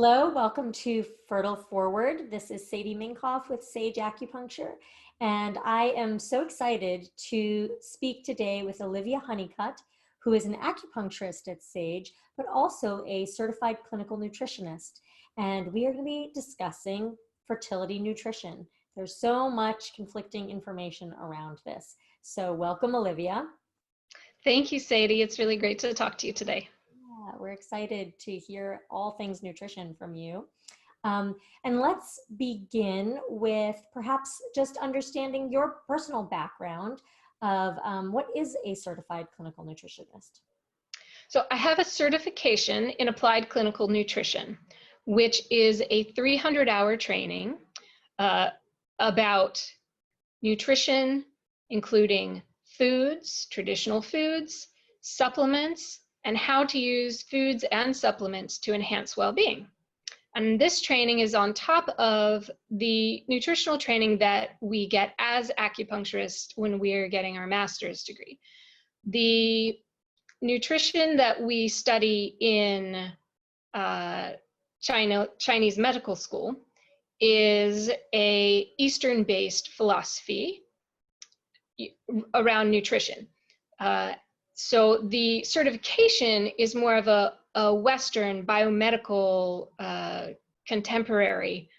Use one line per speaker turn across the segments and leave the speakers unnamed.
Hello, welcome to Fertile Forward. This is Sadie Minkoff with Sage Acupuncture, and I am so excited to speak today with Olivia Honeycutt, who is an acupuncturist at Sage, but also a certified clinical nutritionist. And we are going to be discussing fertility nutrition. There's so much conflicting information around this. So welcome, Olivia.
Thank you, Sadie. It's really great to talk to you today.
We're excited to hear all things nutrition from you. And let's begin with perhaps just understanding your personal background of what is a certified clinical nutritionist?
So I have a certification in applied clinical nutrition, which is a 300-hour training about nutrition, including foods, traditional foods, supplements, and how to use foods and supplements to enhance well-being. And this training is on top of the nutritional training that we get as acupuncturists when we're getting our master's degree. The nutrition that we study in Chinese medical school is a Eastern-based philosophy around nutrition. So the certification is more of a Western biomedical contemporary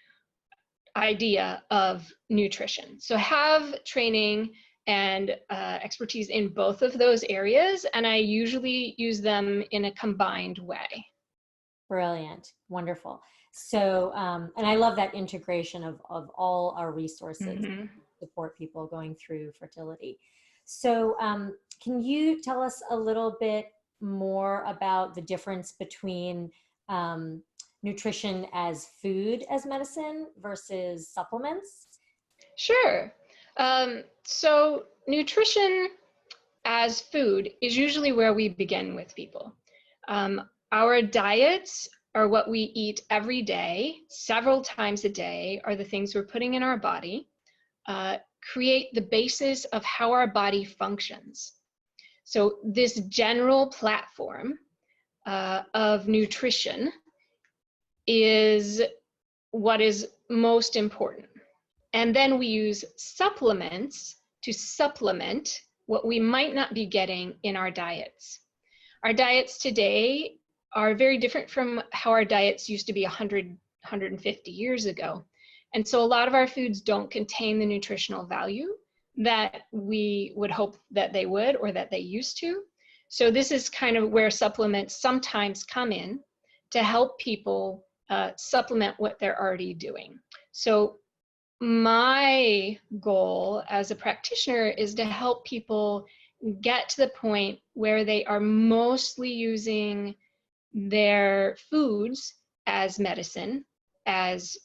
idea of nutrition. So have training and expertise in both of those areas, and I usually use them in a combined way.
Brilliant, wonderful. So, and I love that integration of all our resources to support people going through fertility. So can you tell us a little bit more about the difference between nutrition as food as medicine versus supplements?
Sure. So nutrition as food is usually where we begin with people. Our diets are what we eat every day, several times a day, are the things we're putting in our body, create the basis of how our body functions. So this general platform of nutrition is what is most important. And then we use supplements to supplement what we might not be getting in our diets. Our diets today are very different from how our diets used to be 100, 150 years ago. And so a lot of our foods don't contain the nutritional value that we would hope that they would or that they used to. So this is kind of where supplements sometimes come in to help people supplement what they're already doing. So my goal as a practitioner is to help people get to the point where they are mostly using their foods as medicine, as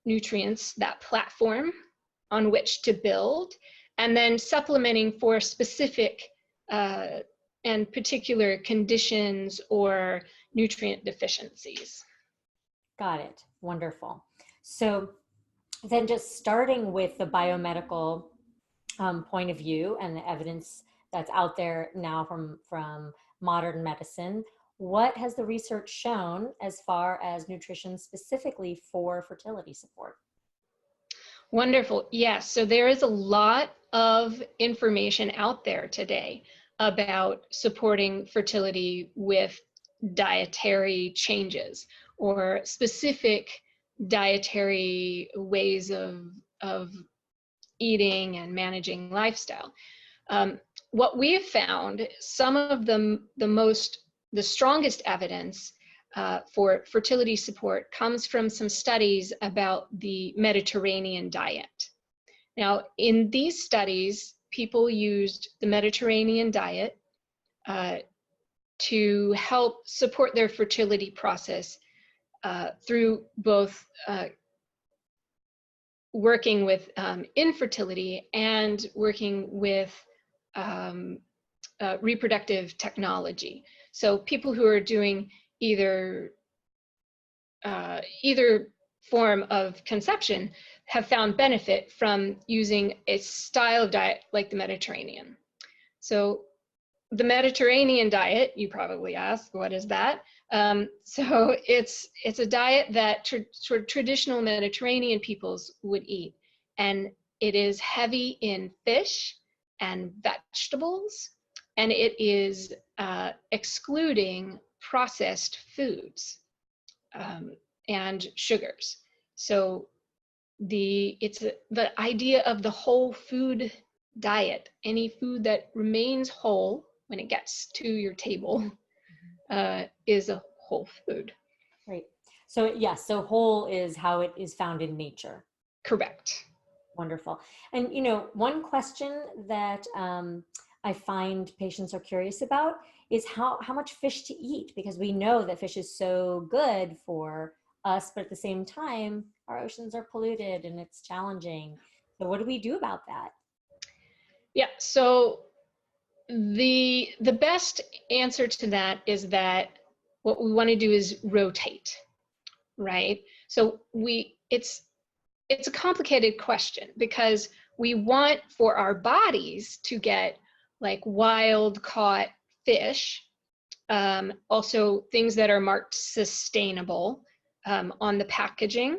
nutrients, that platform on which to build, and then supplementing for specific and particular conditions or nutrient deficiencies.
Got it. Wonderful. So then just starting with the biomedical point of view and the evidence that's out there now from modern medicine, what has the research shown as far as nutrition specifically for fertility support?
Wonderful. Yes. So there is a lot of information out there today about supporting fertility with dietary changes or specific dietary ways of eating and managing lifestyle. What we have found, some of the strongest evidence for fertility support comes from some studies about the Mediterranean diet. Now, in these studies, people used the Mediterranean diet to help support their fertility process through both working with infertility and working with reproductive technology. So people who are doing either form of conception have found benefit from using a style of diet like the Mediterranean. So the Mediterranean diet, you probably ask, what is that? So it's a diet that sort of traditional Mediterranean peoples would eat, and it is heavy in fish and vegetables, and it is excluding processed foods and sugars. So the idea of the whole food diet, any food that remains whole when it gets to your table, is a whole food.
Right. So yes, so whole is how it is found in nature.
Correct.
Wonderful. And one question that I find patients are curious about is how much fish to eat, because we know that fish is so good for us, but at the same time, our oceans are polluted and it's challenging. So what do we do about that?
Yeah. So the best answer to that is that what we want to do is rotate, right? So it's a complicated question, because we want for our bodies to get like wild caught fish, also things that are marked sustainable on the packaging,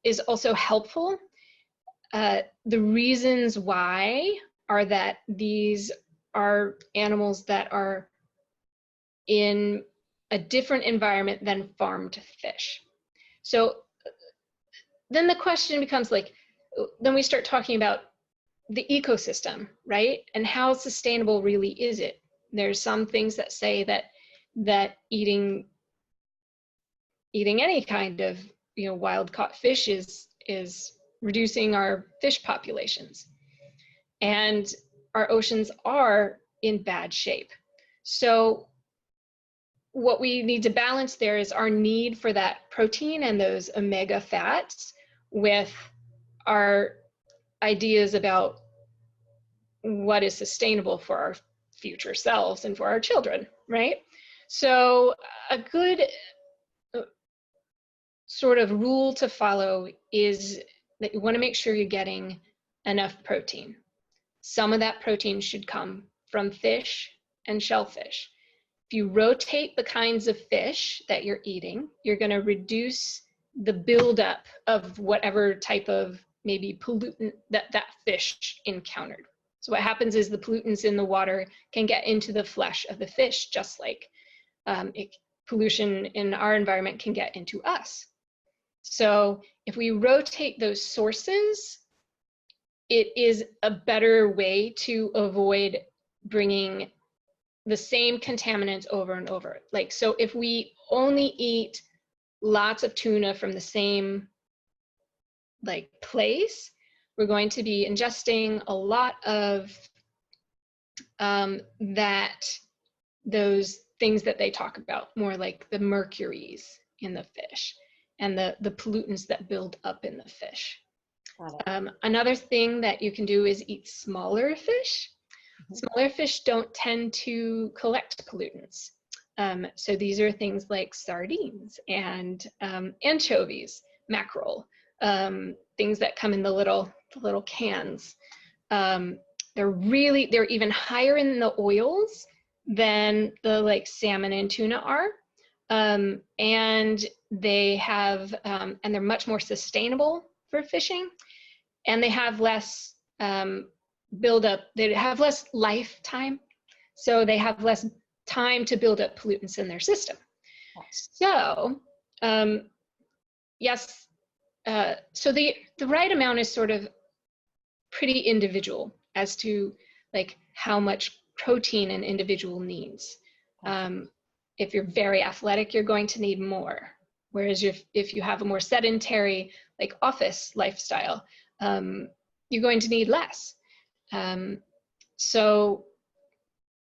is also helpful. The reasons why are that these are animals that are in a different environment than farmed fish. So then the question becomes like, then we start talking about the ecosystem, right? And how sustainable really is it? There's some things that say that eating any kind of wild caught fish is reducing our fish populations, and our oceans are in bad shape. So what we need to balance there is our need for that protein and those omega fats with our ideas about what is sustainable for our future selves and for our children, right? So a good sort of rule to follow is that you want to make sure you're getting enough protein. Some of that protein should come from fish and shellfish. If you rotate the kinds of fish that you're eating, you're going to reduce the buildup of whatever type of maybe pollutant that fish encountered. So what happens is the pollutants in the water can get into the flesh of the fish, just like pollution in our environment can get into us. So if we rotate those sources, it is a better way to avoid bringing the same contaminants over and over. Like, so if we only eat lots of tuna from the same place, we're going to be ingesting a lot of those things that they talk about, more like the mercuries in the fish and the pollutants that build up in the fish. Another thing that you can do is eat smaller fish. Smaller fish don't tend to collect pollutants. So these are things like sardines and anchovies, mackerel, things that come in the little cans. They're even higher in the oils than the salmon and tuna are. And they have, and they're much more sustainable for fishing, and they have less buildup, they have less lifetime, so they have less time to build up pollutants in their system. So yes, so the right amount is sort of pretty individual as to how much protein an individual needs. If you're very athletic, you're going to need more. Whereas if you have a more sedentary, office lifestyle, you're going to need less. So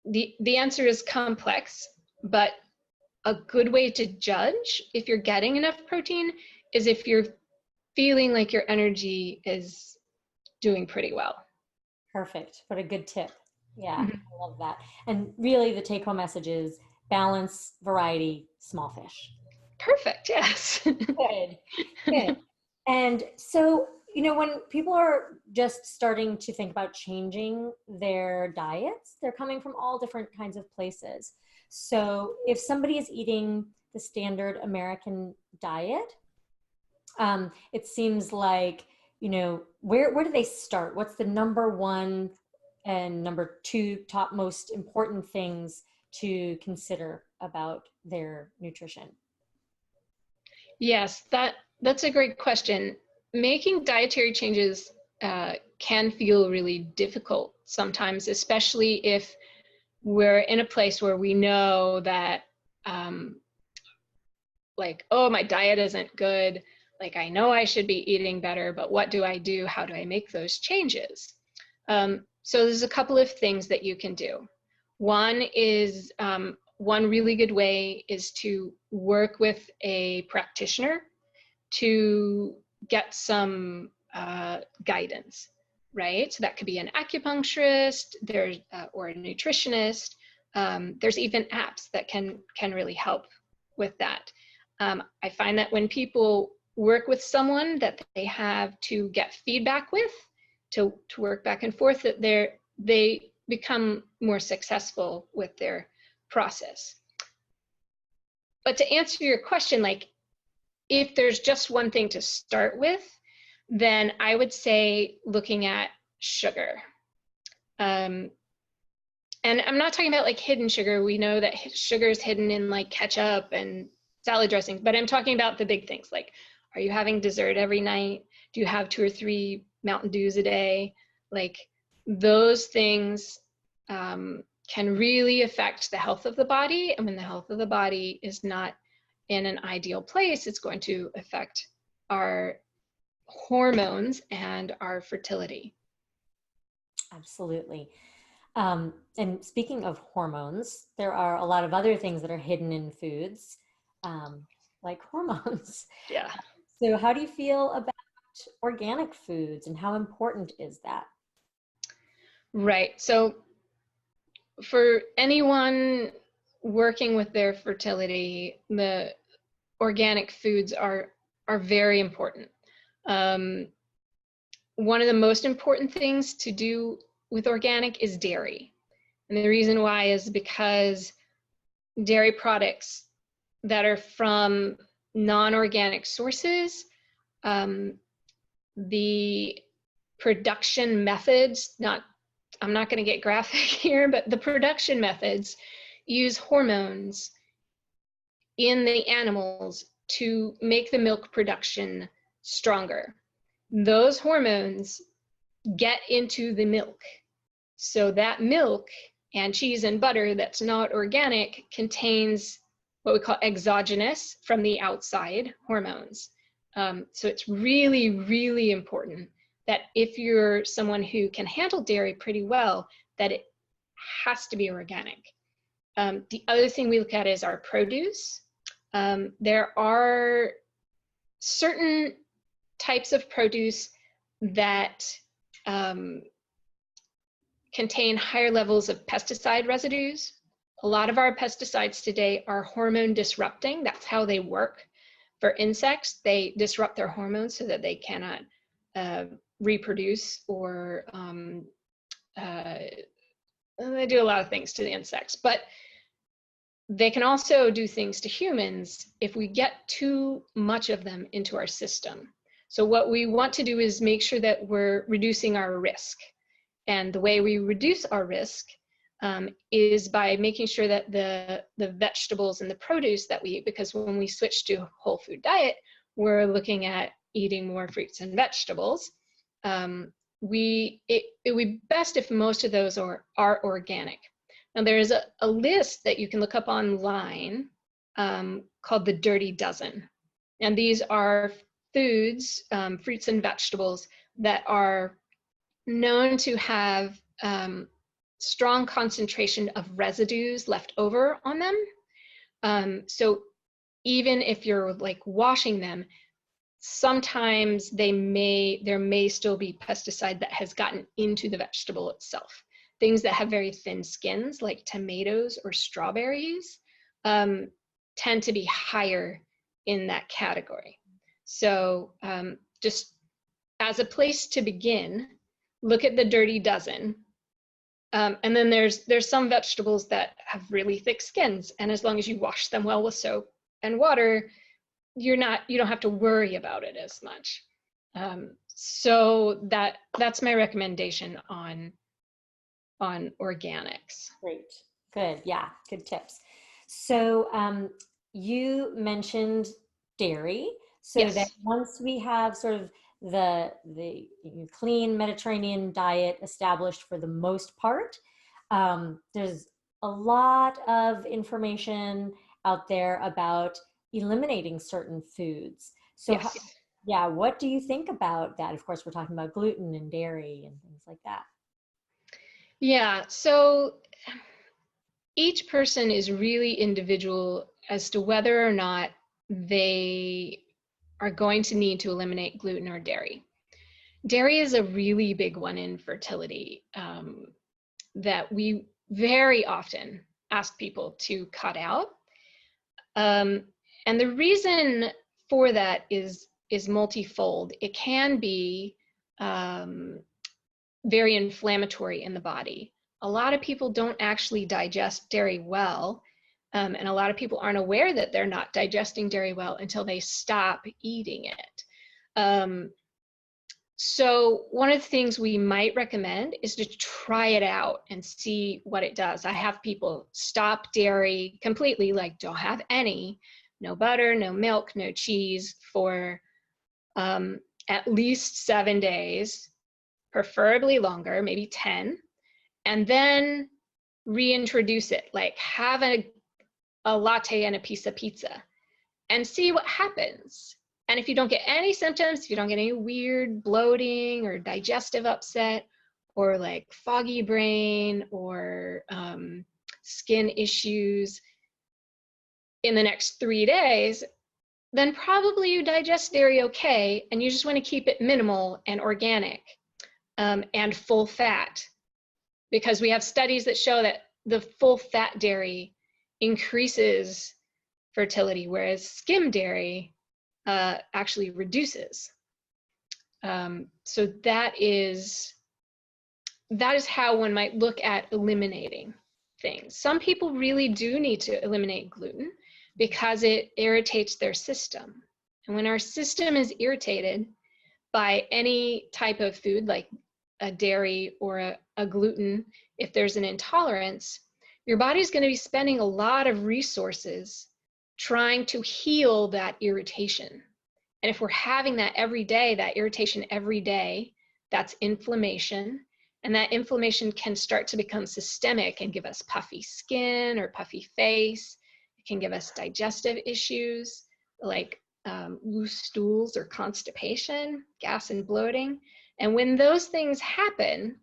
the answer is complex, but a good way to judge if you're getting enough protein is if you're feeling like your energy is doing pretty well.
Perfect. What a good tip. Yeah, I love that. And really the take home message is balance, variety, small fish.
Perfect. Yes.
Good. Good. And so, when people are just starting to think about changing their diets, they're coming from all different kinds of places. So if somebody is eating the standard American diet, it seems like, where do they start? What's the number one and number two top most important things to consider about their nutrition?
Yes, that's a great question. Making dietary changes can feel really difficult sometimes, especially if we're in a place where we know that, um, like, oh, my diet isn't good. Like, I know I should be eating better, but what do I do? How do I make those changes? So there's a couple of things that you can do. One is, one really good way is to work with a practitioner to get some guidance, right? So that could be an acupuncturist, or a nutritionist. There's even apps that can really help with that. I find that when people work with someone that they have to get feedback with, to work back and forth, that they become more successful with their process. But to answer your question, like, if there's just one thing to start with, then I would say looking at sugar. And I'm not talking about like hidden sugar. We know that sugar is hidden in like ketchup and salad dressings, but I'm talking about the big things. Like, are you having dessert every night? Do you have 2 or 3 Mountain Dews a day? Like, those things can really affect the health of the body. And when the health of the body is not in an ideal place, it's going to affect our hormones and our fertility.
Absolutely. And speaking of hormones, there are a lot of other things that are hidden in foods, like hormones.
Yeah.
So, how do you feel about organic foods and how important is that?
Right. So for anyone working with their fertility, the organic foods are very important. One of the most important things to do with organic is dairy. And the reason why is because dairy products that are from non-organic sources, the production methods, I'm not going to get graphic here, but the production methods use hormones in the animals to make the milk production stronger. Those hormones get into the milk. So that milk and cheese and butter that's not organic contains what we call exogenous, from the outside, hormones. So it's really, really important that if you're someone who can handle dairy pretty well, that it has to be organic. The other thing we look at is our produce. There are certain types of produce that contain higher levels of pesticide residues. A lot of our pesticides today are hormone disrupting. That's how they work. For insects, they disrupt their hormones so that they cannot reproduce, or they do a lot of things to the insects. But they can also do things to humans if we get too much of them into our system. So what we want to do is make sure that we're reducing our risk. And the way we reduce our risk is by making sure that the vegetables and the produce that we eat, because when we switch to a whole food diet, we're looking at eating more fruits and vegetables. It would be best if most of those are organic. Now there's a list that you can look up online called the Dirty Dozen. And these are foods, fruits and vegetables that are known to have strong concentration of residues left over on them. So even if you're like washing them, sometimes there may still be pesticide that has gotten into the vegetable itself. Things that have very thin skins, like tomatoes or strawberries, tend to be higher in that category. So just as a place to begin, look at the Dirty Dozen And then there's some vegetables that have really thick skins, and as long as you wash them well with soap and water, you don't have to worry about it as much. So that's my recommendation on organics.
Great. Good. Yeah, good tips. So you mentioned dairy. So that
Yes.
once we have sort of the clean Mediterranean diet established for the most part, there's a lot of information out there about eliminating certain foods. So
Yes.
yeah, what do you think about that? Of course, we're talking about gluten and dairy and things like that.
Yeah. So each person is really individual as to whether or not they are going to need to eliminate gluten or dairy. Dairy is a really big one in fertility, that we very often ask people to cut out. Um, and the reason for that is multifold. It can be um, very inflammatory in the body. A lot of people don't actually digest dairy well, and a lot of people aren't aware that they're not digesting dairy well until they stop eating it. So one of the things we might recommend is to try it out and see what it does. I have people stop dairy completely, like don't have any, no butter, no milk, no cheese for at least 7 days, preferably longer, maybe 10, and then reintroduce it, like have a latte and a piece of pizza and see what happens. And if you don't get any symptoms, if you don't get any weird bloating or digestive upset or like foggy brain or skin issues in the next 3 days, then probably you digest dairy okay, and you just want to keep it minimal and organic and full fat, because we have studies that show that the full fat dairy increases fertility, whereas skim dairy actually reduces. So that is how one might look at eliminating things. Some people really do need to eliminate gluten because it irritates their system. And when our system is irritated by any type of food, like a dairy or a gluten, if there's an intolerance, your body's going to be spending a lot of resources trying to heal that irritation. And if we're having that every day, that irritation every day, that's inflammation. And that inflammation can start to become systemic and give us puffy skin or puffy face. It can give us digestive issues like loose stools or constipation, gas and bloating. And when those things happen,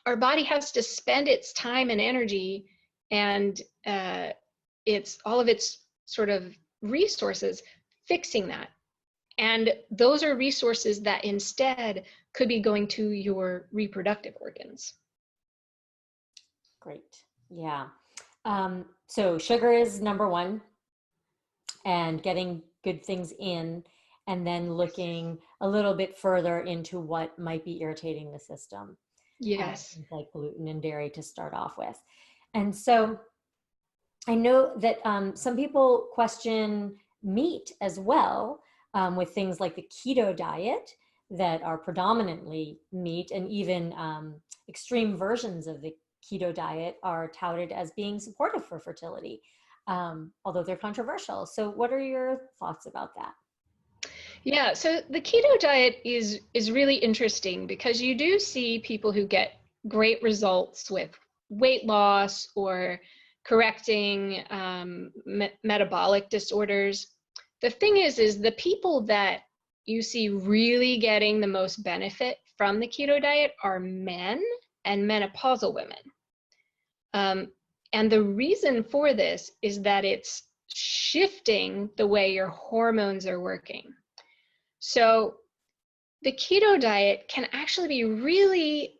our body has to spend its time and energy and all of its sort of resources fixing that. And those are resources that instead could be going to your reproductive organs.
Great. Yeah. So sugar is number one, and getting good things in, and then looking a little bit further into what might be irritating the system.
Yes.
Like gluten and dairy to start off with. And so I know that some people question meat as well, with things like the keto diet that are predominantly meat, and even extreme versions of the keto diet are touted as being supportive for fertility, although they're controversial. So what are your thoughts about that?
Yeah, so the keto diet is really interesting because you do see people who get great results with weight loss or correcting metabolic disorders. The thing is the people that you see really getting the most benefit from the keto diet are men and menopausal women. And the reason for this is that it's shifting the way your hormones are working. So the keto diet can actually be really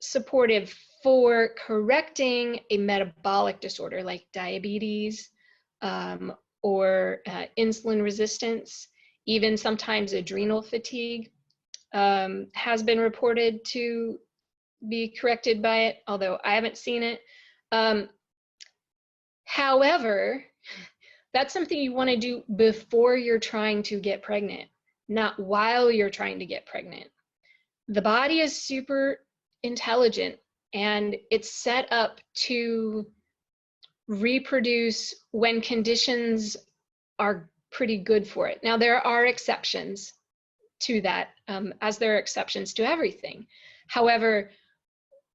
supportive for correcting a metabolic disorder like diabetes, or insulin resistance, even sometimes adrenal fatigue has been reported to be corrected by it, although I haven't seen it. However, that's something you want to do before you're trying to get pregnant, not while you're trying to get pregnant. The body is super intelligent, and it's set up to reproduce when conditions are pretty good for it. Now, there are exceptions to that, as there are exceptions to everything. However,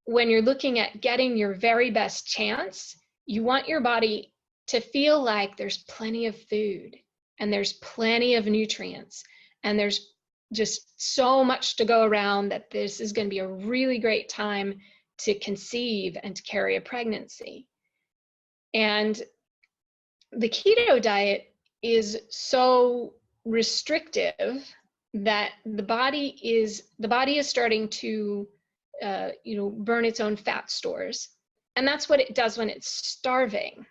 when you're looking at getting your very best chance, you want your body to feel like there's plenty of food and there's plenty of nutrients and there's just so much to go around that this is going to be a really great time to conceive and to carry a pregnancy. And the keto diet is so restrictive that the body is starting to burn its own fat stores, and that's what it does when it's starving.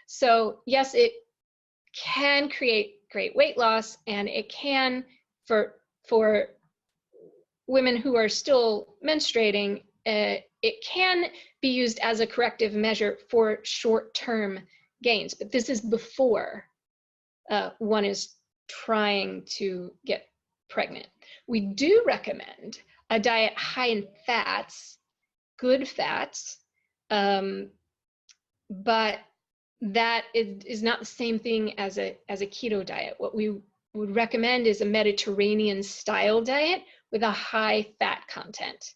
So yes, it can create great weight loss, and it can, for women who are still menstruating, it can be used as a corrective measure for short-term gains, but this is before one is trying to get pregnant. We do recommend a diet high in fats, good fats, but that is not the same thing as a keto diet. What we would recommend is a Mediterranean style diet with a high fat content.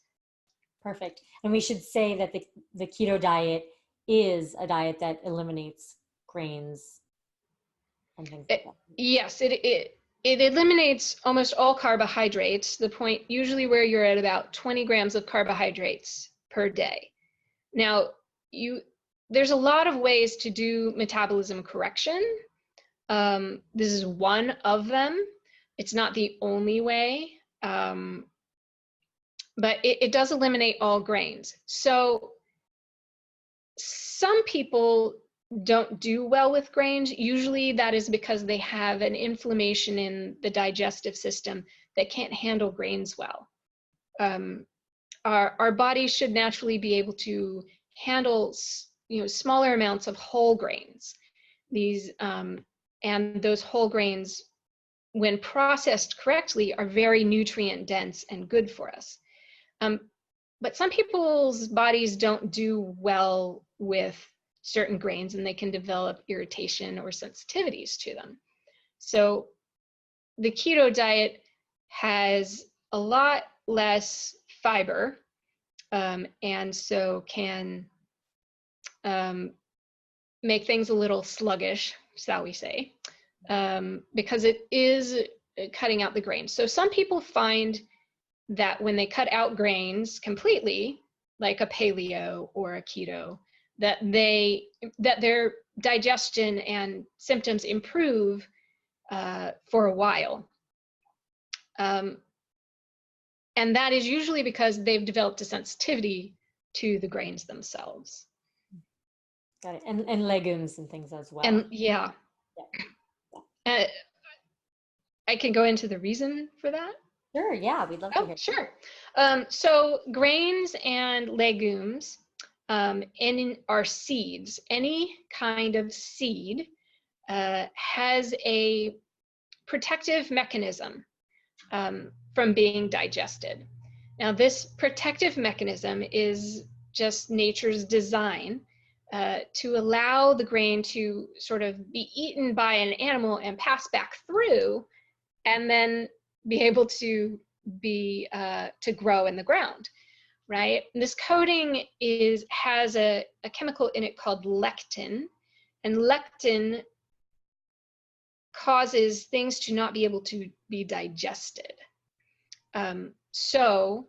Perfect. And we should say that the keto diet is a diet that eliminates grains and things like that.
Yes, it eliminates almost all carbohydrates, the point usually where you're at about 20 grams of carbohydrates per day. Now, there's a lot of ways to do metabolism correction. This is one of them. It's not the only way, but it does eliminate all grains. So some people don't do well with grains. Usually that is because they have an inflammation in the digestive system that can't handle grains well. Our bodies should naturally be able to handle smaller amounts of whole grains. And those whole grains, when processed correctly, are very nutrient dense and good for us. But some people's bodies don't do well with certain grains, and they can develop irritation or sensitivities to them. So the keto diet has a lot less fiber, and so can make things a little sluggish, shall we say, because it is cutting out the grains. So some people find that when they cut out grains completely, like a paleo or a keto, that their digestion and symptoms improve for a while. And that is usually because they've developed a sensitivity to the grains themselves.
Got it. And legumes and things as well.
And yeah. I can go into the reason for that.
Sure, yeah, we'd love to hear.
Sure. So grains and legumes and our seeds, any kind of seed has a protective mechanism from being digested. Now, this protective mechanism is just nature's design to allow the grain to sort of be eaten by an animal and pass back through, and then be able to grow in the ground, right? And this coating has a chemical in it called lectin, and lectin causes things to not be able to be digested. So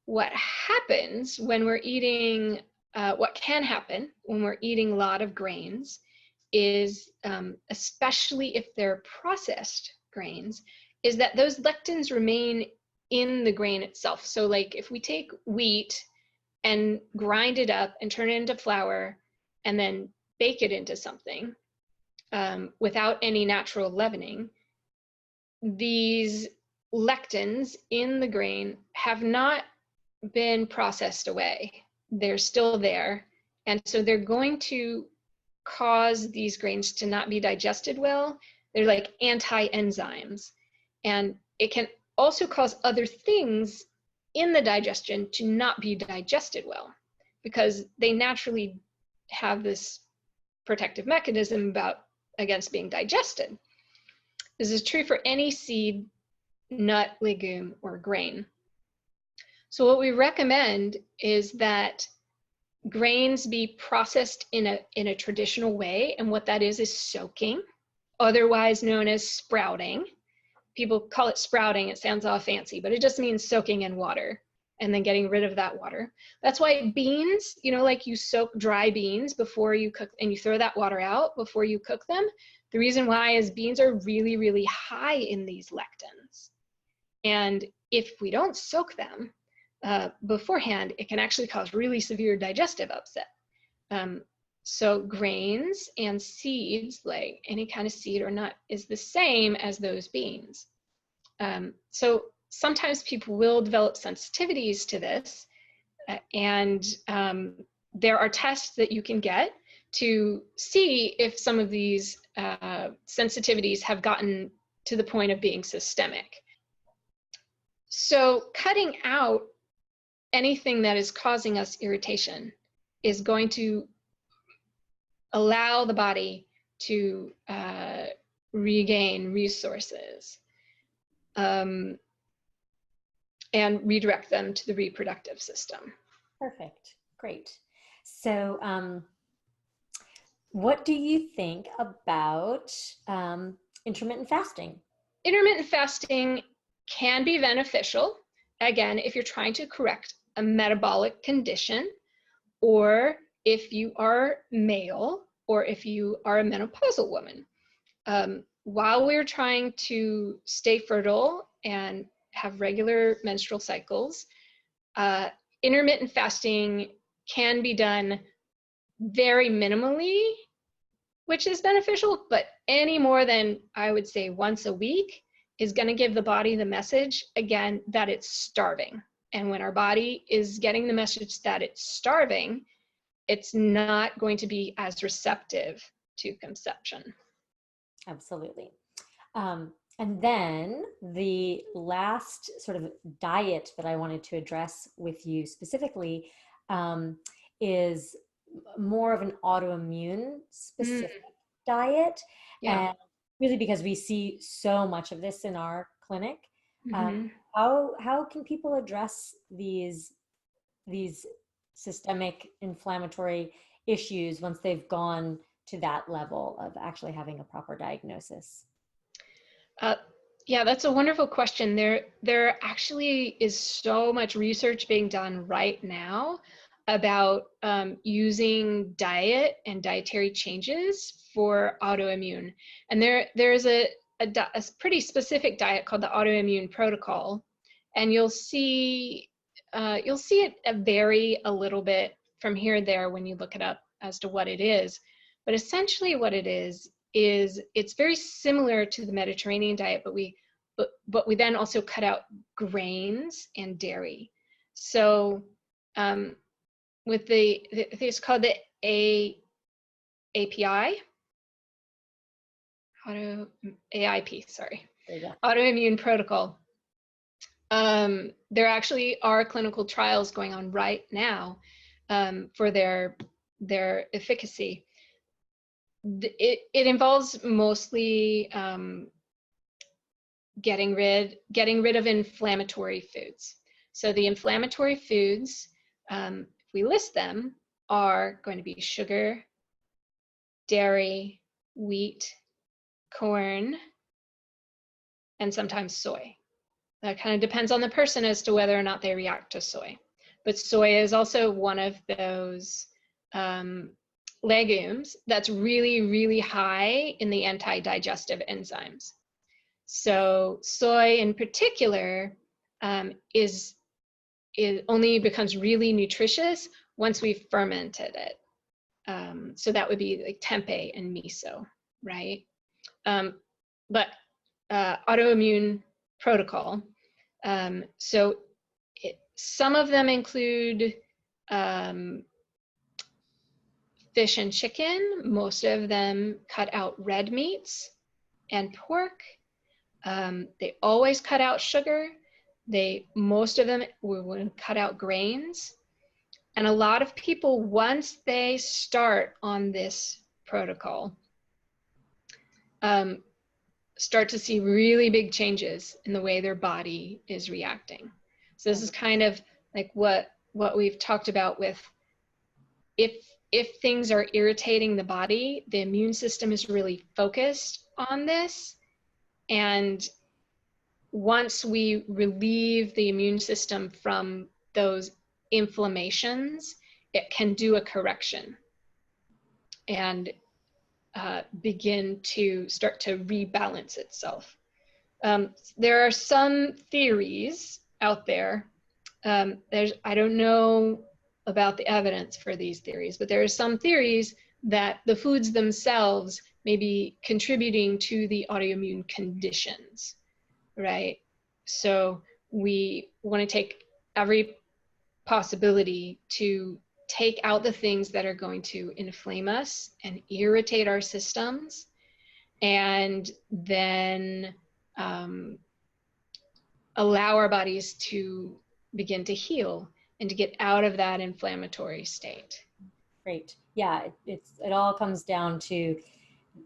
what happens when we're eating, what can happen when we're eating a lot of grains is, especially if they're processed grains, is that those lectins remain in the grain itself. So like if we take wheat and grind it up and turn it into flour and then bake it into something without any natural leavening, these lectins in the grain have not been processed away. They're still there. And so they're going to cause these grains to not be digested well. They're like anti-enzymes. And it can also cause other things in the digestion to not be digested well, because they naturally have this protective mechanism against being digested. This is true for any seed, nut, legume, or grain. So what we recommend is that grains be processed in a traditional way, and what that is soaking, otherwise known as sprouting. People call it sprouting, it sounds all fancy, but it just means soaking in water and then getting rid of that water. That's why beans, like you soak dry beans before you cook, and you throw that water out before you cook them. The reason why is beans are really, really high in these lectins. And if we don't soak them beforehand, it can actually cause really severe digestive upset. So grains and seeds, like any kind of seed or nut, is the same as those beans. So sometimes people will develop sensitivities to this, and there are tests that you can get to see if some of these sensitivities have gotten to the point of being systemic. So cutting out anything that is causing us irritation is going to allow the body to regain resources and redirect them to the reproductive system.
Perfect. Great. So what do you think about intermittent fasting?
Intermittent fasting can be beneficial, again, if you're trying to correct a metabolic condition, or if you are male, or if you are a menopausal woman. While we're trying to stay fertile and have regular menstrual cycles, intermittent fasting can be done very minimally, which is beneficial, but any more than, I would say, once a week is going to give the body the message, again, that it's starving. And when our body is getting the message that it's starving, it's not going to be as receptive to conception.
Absolutely. And then the last sort of diet that I wanted to address with you specifically is more of an autoimmune specific diet.
Yeah.
And really because we see so much of this in our clinic.
Mm-hmm.
How can people address these systemic inflammatory issues once they've gone to that level of actually having a proper diagnosis?
Yeah, that's a wonderful question. There actually is so much research being done right now about using diet and dietary changes for autoimmune. And there's a pretty specific diet called the autoimmune protocol, and you'll see it vary a little bit from here and there when you look it up as to what it is. But essentially what it is it's very similar to the Mediterranean diet, but we then also cut out grains and dairy. So with it's called the AIP, sorry, autoimmune protocol. There actually are clinical trials going on right now for their efficacy. It involves mostly getting rid of inflammatory foods. So the inflammatory foods, if we list them, are going to be sugar, dairy, wheat, corn, and sometimes soy. That kind of depends on the person as to whether or not they react to soy. But soy is also one of those legumes that's really, really high in the anti-digestive enzymes. So soy in particular is only becomes really nutritious once we've fermented it. So that would be like tempeh and miso, right? But autoimmune protocol. So Some of them include fish and chicken. Most of them cut out red meats and pork. They always cut out sugar. Most of them would cut out grains. And a lot of people, once they start on this protocol, start to see really big changes in the way their body is reacting. So this is kind of like what we've talked about with if things are irritating the body, the immune system is really focused on this. And once we relieve the immune system from those inflammations, it can do a correction and begin to start to rebalance itself. There are some theories out there. I don't know about the evidence for these theories, but there are some theories that the foods themselves may be contributing to the autoimmune conditions, right? So we want to take every possibility to take out the things that are going to inflame us and irritate our systems, and then allow our bodies to begin to heal and to get out of that inflammatory state.
Great. Yeah, it all comes down to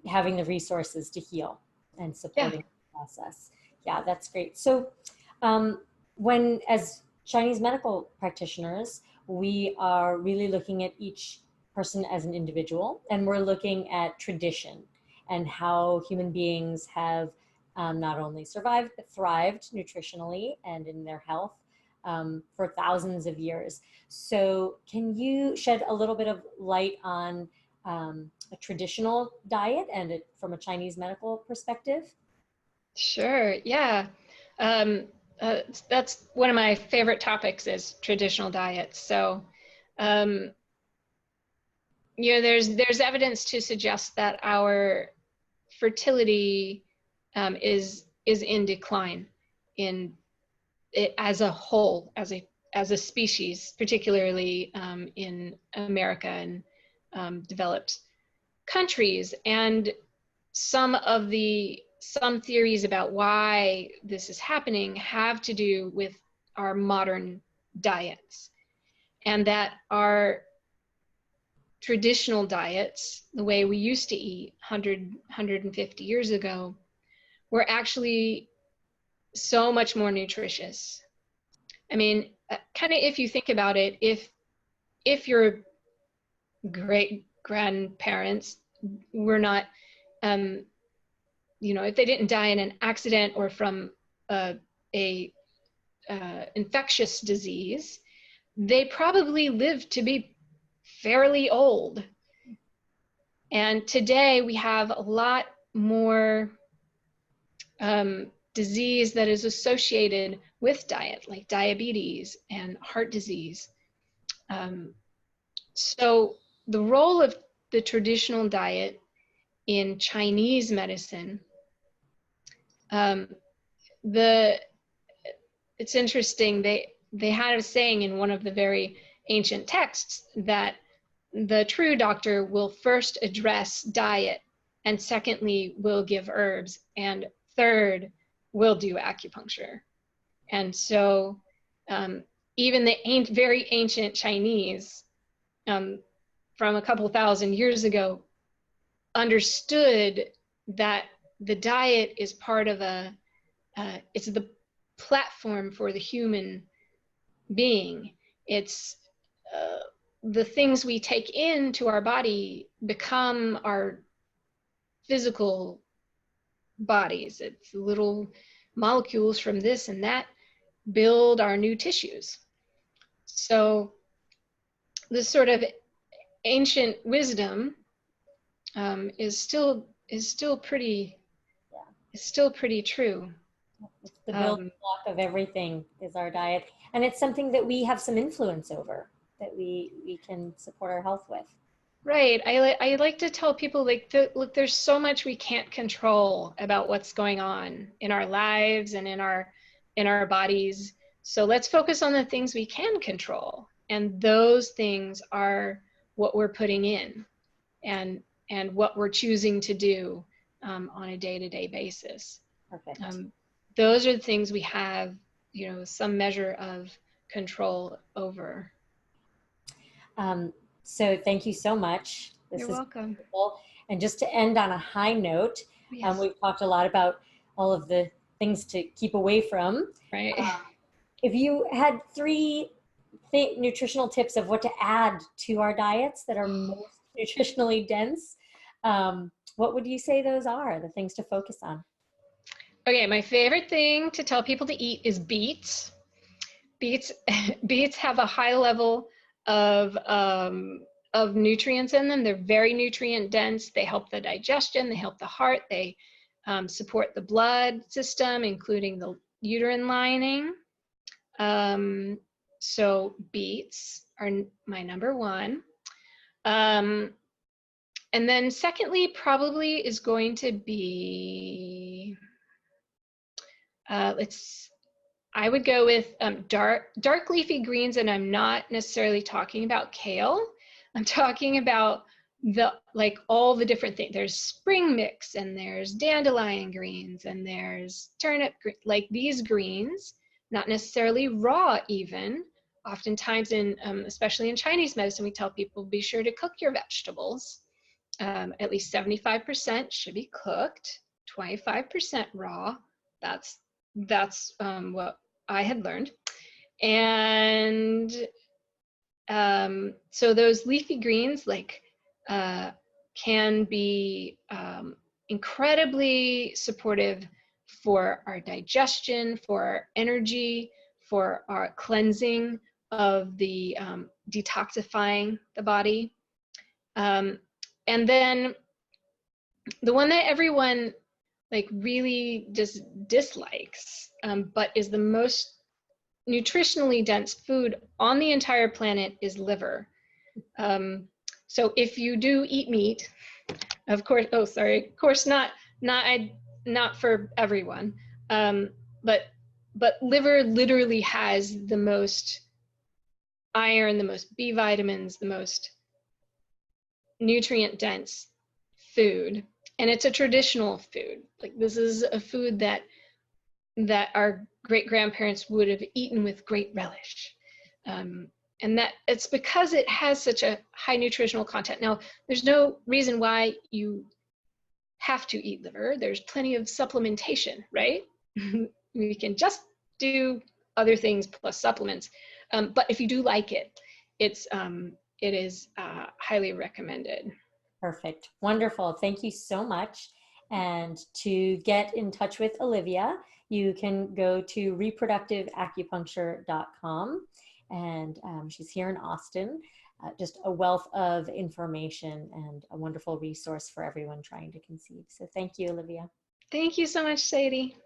having the resources to heal and supporting the process. Yeah, that's great. So when, as Chinese medical practitioners, we are really looking at each person as an individual, and we're looking at tradition and how human beings have not only survived, but thrived nutritionally and in their health for thousands of years. So can you shed a little bit of light on a traditional diet and from a Chinese medical perspective?
Sure, yeah. That's one of my favorite topics is traditional diets. So, there's evidence to suggest that our fertility is in decline as a whole, as a species, particularly in America and developed countries. And some theories about why this is happening have to do with our modern diets, and that our traditional diets, the way we used to eat 150 years ago, were actually so much more nutritious. I mean, kind of if you think about it, if your great grandparents were not, if they didn't die in an accident or from a infectious disease, they probably lived to be fairly old. And today we have a lot more disease that is associated with diet, like diabetes and heart disease. So the role of the traditional diet in Chinese medicine, it's interesting, they had a saying in one of the very ancient texts that the true doctor will first address diet, and secondly will give herbs, and third will do acupuncture. And so even the very ancient Chinese from a couple thousand years ago understood that the diet is part of it's the platform for the human being. It's the things we take into our body become our physical bodies. It's little molecules from this and that build our new tissues. So this sort of ancient wisdom is still pretty true.
It's the building block of everything is our diet, and it's something that we have some influence over, that we can support our health with.
Right. I like to tell people, like, look, there's so much we can't control about what's going on in our lives and in our bodies. So let's focus on the things we can control. And those things are what we're putting in and what we're choosing to do on a day-to-day basis.
Perfect.
Those are the things we have, some measure of control over.
So thank you so much. This
You're
is
welcome.
wonderful. And just to end on a high note,
Yes.
we've talked a lot about all of the things to keep away from.
Right.
If you had three nutritional tips of what to add to our diets that are most nutritionally dense, what would you say those are, the things to focus on?
Okay, my favorite thing to tell people to eat is beets. Beets have a high level of nutrients in them. They're very nutrient dense. They help the digestion. They help the heart. They support the blood system, including the uterine lining. So beets are my number one. And then secondly, probably is going to be, I would go with dark leafy greens, and I'm not necessarily talking about kale. I'm talking about all the different things. There's spring mix, and there's dandelion greens, and there's turnip, like these greens, not necessarily raw even. Oftentimes especially in Chinese medicine, we tell people be sure to cook your vegetables. At least 75% should be cooked, 25% raw. That's what I had learned. And so those leafy greens can be incredibly supportive for our digestion, for our energy, for our cleansing of the detoxifying the body. And then the one that everyone really just dislikes, but is the most nutritionally dense food on the entire planet is liver. So if you do eat meat, of course not for everyone, but liver literally has the most iron, the most B vitamins, the most nutrient dense food, and it's a traditional food. This is a food that our great grandparents would have eaten with great relish, and that it's because it has such a high nutritional content. Now, there's no reason why you have to eat liver. There's plenty of supplementation, right? We can just do other things plus supplements, but if you do like it, it is highly recommended.
Perfect. Wonderful. Thank you so much. And to get in touch with Olivia, you can go to reproductiveacupuncture.com. And she's here in Austin. Just a wealth of information and a wonderful resource for everyone trying to conceive. So thank you, Olivia.
Thank you so much, Sadie.